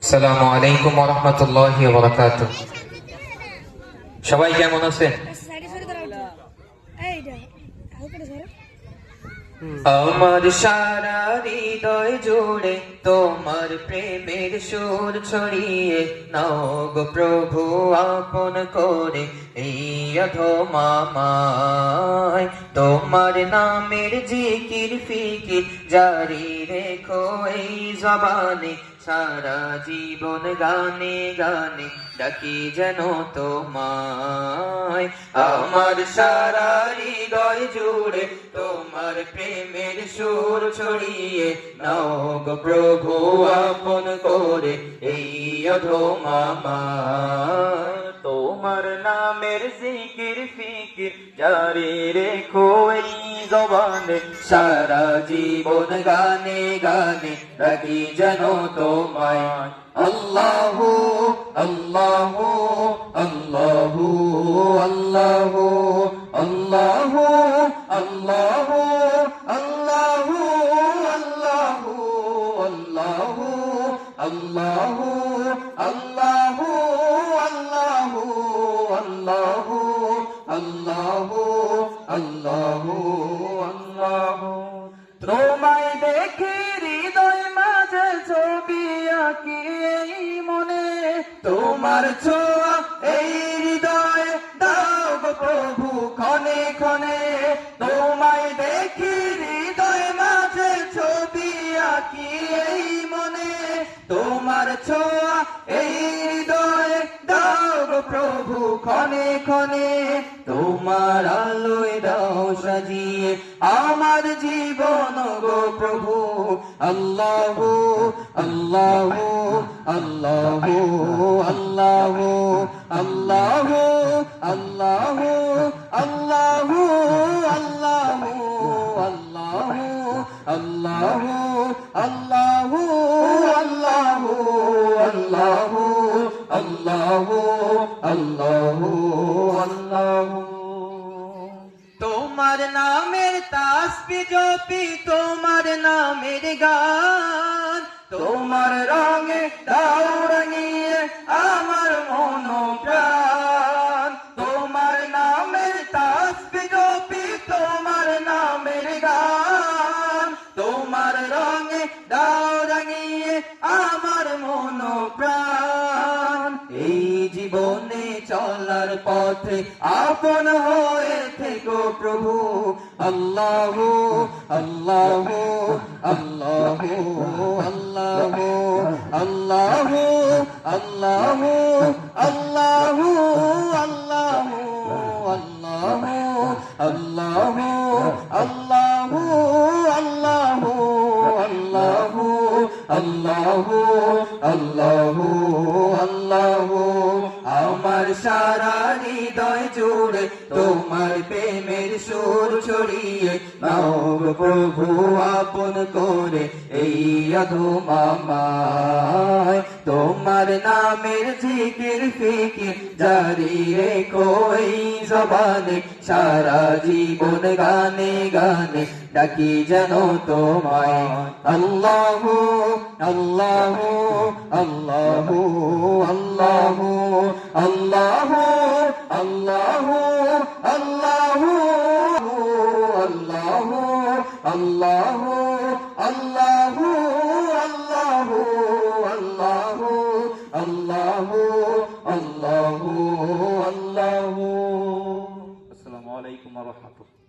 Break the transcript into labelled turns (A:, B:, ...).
A: আসসালামু আলাইকুম ওয়া রাহমাতুল্লাহি ওয়া বারাকাতুহু। সবাই কেমন আছেন? আমার সারা হৃদয় জুড়ে তোমার প্রেমের সুর ছড়িয়ে নাও গো প্রভু আপন করে এই অধমামায়। তোমার নামের জিকির ফিকির জারি রেখো এই জবানে, সারা জীবন গানে গানে ডাকি যেন তোমায়। আমার সারা হৃদয় জুড়ে তোমার প্রেমের সুর ছড়িয়ে নাও গো প্রভু আপন করে এই অধমামায়। তোমার নামের জিকির ফিকির জারি রেখো এই জবানে, সারা জীবন গানে গানে ডাকি যেন তোমায়। আল্লাহু আল্লাহু আল্লাহু আল্লাহু আল্লাহু আল্লাহু আল্লাহু আল্লাহু আল্লাহু আল্লাহু আল্লাহু আল্লাহু আল্লাহু আল্লাহু আল্লাহু আল্লাহু। তোমায় দেখে হৃদয় মাঝে ছবি আঁকি এই মনে, তোমার ছোঁয়া এই হৃদয় দাও গো প্রভু ক্ষণে ক্ষণে। তোমায় দেখি হৃদয় মাঝে ছবি আঁকি এই মনে, তোমার ছোঁয়া এই হৃদয় দাও গো প্রভু ক্ষণে ক্ষণে। তোমার আলোয় দাও সাজিয়ে আমার জীবন গো প্রভু। আল্লাহু আল্লাহু আল্লাহু আল্লাহু আল্লাহু আল্লাহু আল্লাহু আল্লাহু আল্লাহু আল্লাহু আল্লাহু আল্লাহু আল্লাহু আল্লাহু আল্লাহু আল্লাহু। তোমার নামের তাসবিহ জপি তোমার নামের গান, তোমার রঙে দাও রাঙিয়ে আমার মন প্রাণ। তোমার নামের তাসবিহ জপি তোমার নামের গান, তোমার রঙে দাও রাঙিয়ে আমার মন প্রাণ। এই জীবনে চলার পথে আপন হয়ে থেকো প্রভু। আল্লাহু আল্লাহু আল্লাহু আল্লাহু আল্লাহু আল্লাহু আল্লাহু আল্লাহু আল্লাহু আল্লাহু আল্লাহু আল্লাহু আল্লাহু আল্লাহু আল্লাহু আল্লাহু। আমার সারা হৃদয় জুড়ে তোমার প্রেমের সুর ছড়িয়ে নাও গো প্রভু আপন করে এই অধমামায়। তোমার নামের জিকির ফিকির জারি রেখো এই জবানে, সারা জীবন গানে গানে ডাকি যেন তোমায়। আল্লাহু আল্লাহু আল্লাহু আল্লাহু আল্লাহু আল্লাহু আল্লাহু আল্লাহু আল্লাহু আল্লাহু আল্লাহু আল্লাহু আল্লাহু আল্লাহু আল্লাহু। আসসালামু আলাইকুম ওয়া রাহমাতুল্লাহ।